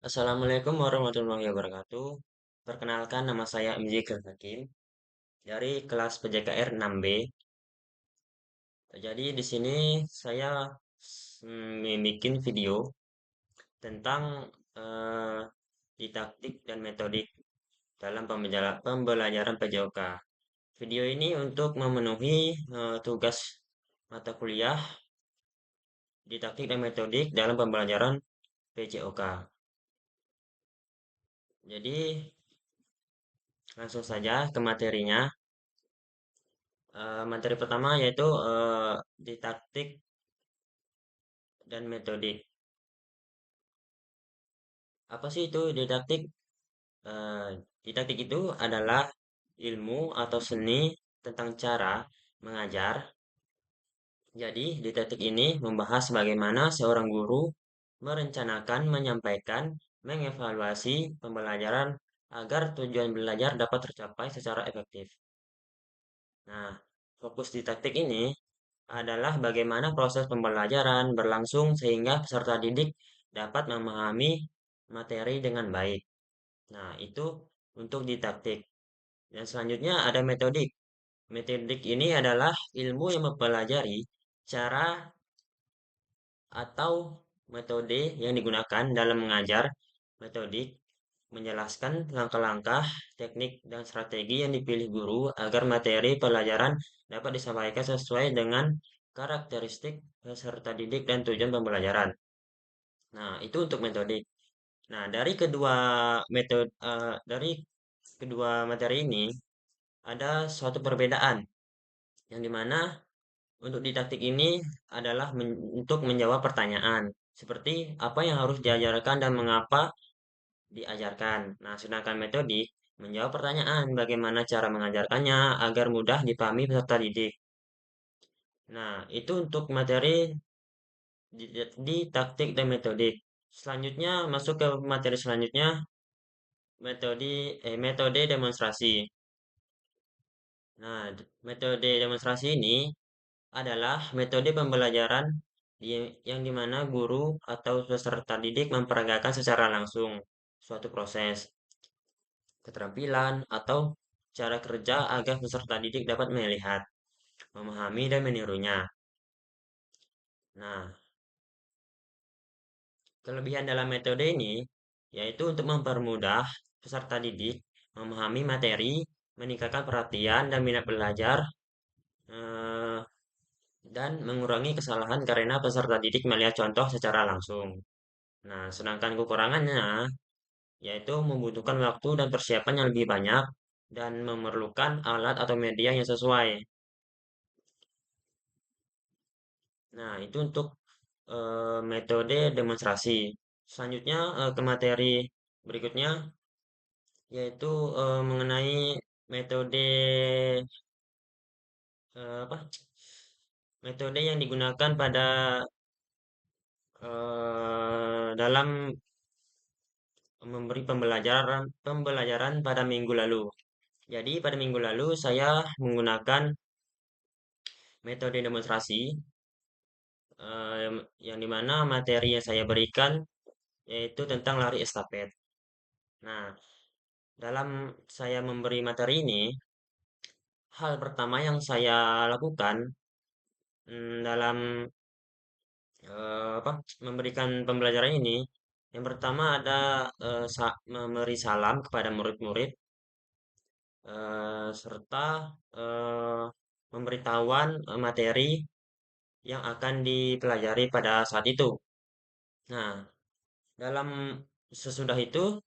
Assalamualaikum warahmatullahi wabarakatuh. Perkenalkan nama saya MJ Hakim dari kelas PJKR 6B. Jadi di sini saya bikin video tentang eh, didaktik dan metodik dalam pembelajaran PJOK. Video ini untuk memenuhi tugas mata kuliah didaktik dan metodik dalam pembelajaran PJOK. Jadi langsung saja ke materinya. Materi pertama yaitu didaktik dan metodik. Apa sih itu didaktik? Eh, Didaktik itu adalah ilmu atau seni tentang cara mengajar. Jadi, didaktik ini membahas bagaimana seorang guru merencanakan, menyampaikan, mengevaluasi pembelajaran agar tujuan belajar dapat tercapai secara efektif. Nah, fokus didaktik ini adalah bagaimana proses pembelajaran berlangsung sehingga peserta didik dapat memahami materi dengan baik. Nah, itu untuk didaktik. Dan selanjutnya ada metodik. Metodik ini adalah ilmu yang mempelajari cara atau metode yang digunakan dalam mengajar. Metodik menjelaskan langkah-langkah, teknik, dan strategi yang dipilih guru agar materi pelajaran dapat disampaikan sesuai dengan karakteristik peserta didik dan tujuan pembelajaran. Nah, itu untuk metodik. Nah, dari kedua materi ini ada suatu perbedaan yang dimana untuk didaktik ini adalah untuk menjawab pertanyaan seperti apa yang harus diajarkan dan mengapa diajarkan. Nah, sedangkan metodik menjawab pertanyaan bagaimana cara mengajarkannya agar mudah dipahami peserta didik. Nah, itu untuk materi di taktik dan metodik. Selanjutnya masuk ke materi selanjutnya metode demonstrasi. Nah, metode demonstrasi ini adalah metode pembelajaran yang dimana guru atau peserta didik memperagakan secara langsung suatu proses, keterampilan, atau cara kerja agar peserta didik dapat melihat, memahami, dan menirunya. Nah, kelebihan dalam metode ini yaitu untuk mempermudah peserta didik memahami materi, meningkatkan perhatian dan minat belajar, eh, dan mengurangi kesalahan karena peserta didik melihat contoh secara langsung. Nah, sedangkan kekurangannya yaitu membutuhkan waktu dan persiapan yang lebih banyak dan memerlukan alat atau media yang sesuai. Nah, itu untuk metode demonstrasi. Selanjutnya ke materi berikutnya yaitu mengenai metode apa? Metode yang digunakan pada dalam memberi pembelajaran pada minggu lalu. Jadi pada minggu lalu saya menggunakan metode demonstrasi yang dimana materi yang saya berikan yaitu tentang lari estafet. Nah, dalam saya memberi materi ini, hal pertama yang saya lakukan dalam memberikan pembelajaran ini, yang pertama ada memberi salam kepada murid-murid serta eh, memberitahuan materi yang akan dipelajari pada saat itu. Nah, dalam sesudah itu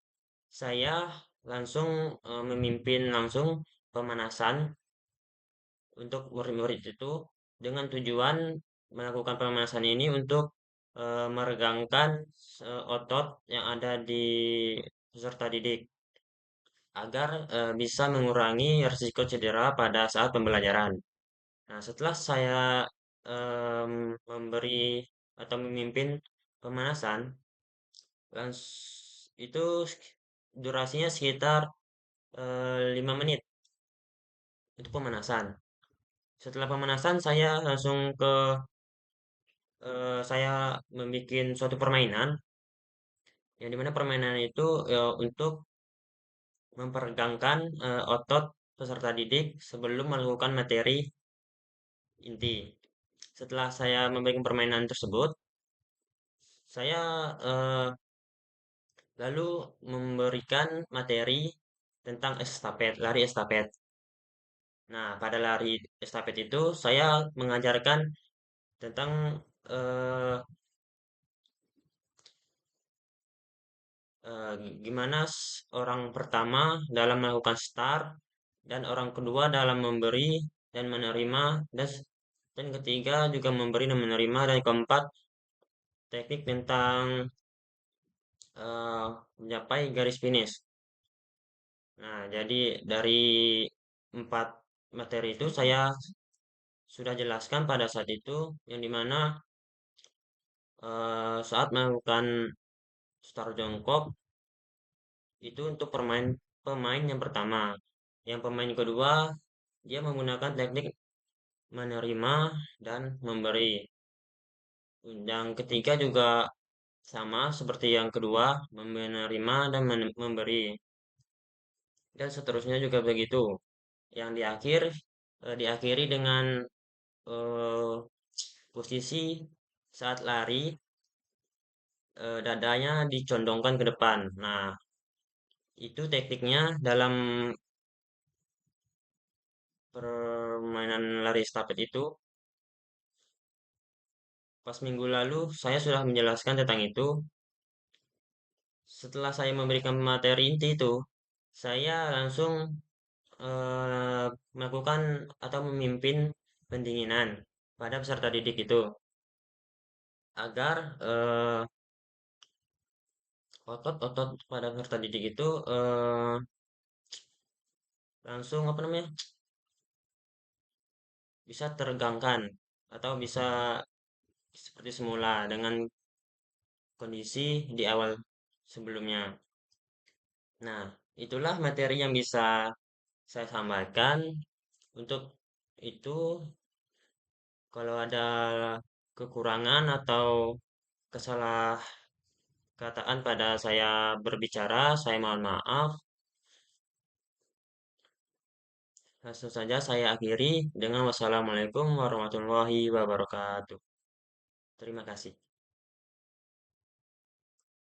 saya langsung memimpin langsung pemanasan untuk murid-murid itu dengan tujuan melakukan pemanasan ini untuk meregangkan otot yang ada di peserta didik agar bisa mengurangi risiko cedera pada saat pembelajaran. Nah, setelah saya memberi atau memimpin pemanasan, itu durasinya sekitar 5 menit untuk pemanasan. Setelah pemanasan, saya langsung saya membuat suatu permainan Yang dimana permainan itu untuk memperegangkan otot peserta didik sebelum melakukan materi inti. Setelah saya memberikan permainan tersebut, saya lalu memberikan materi tentang estafet, lari estafet. Nah, pada lari estafet itu saya mengajarkan tentang eh, gimana orang pertama dalam melakukan start dan orang kedua dalam memberi dan menerima dan ketiga juga memberi dan menerima dan keempat teknik tentang mencapai garis finish. Nah, jadi dari empat materi itu saya sudah jelaskan pada saat itu yang dimana saat melakukan start jongkok itu untuk pemain yang pertama. Yang pemain kedua dia menggunakan teknik menerima dan memberi. Yang ketiga juga sama seperti yang kedua, menerima dan memberi. Dan seterusnya juga begitu. Yang diakhiri dengan eh, posisi saat lari dadanya dicondongkan ke depan. Nah, itu tekniknya dalam permainan lari estafet itu. Pas minggu lalu saya sudah menjelaskan tentang itu. Setelah saya memberikan materi inti itu, saya langsung melakukan atau memimpin pendinginan pada peserta didik itu agar otot-otot pada peserta didik itu langsung apa namanya bisa teregangkan atau bisa seperti semula dengan kondisi di awal sebelumnya. Nah, itulah materi yang bisa saya sampaikan. Untuk itu, kalau ada kekurangan atau kesalah kataan pada saya berbicara, saya mohon maaf. Langsung saja saya akhiri dengan wassalamualaikum warahmatullahi wabarakatuh. Terima kasih.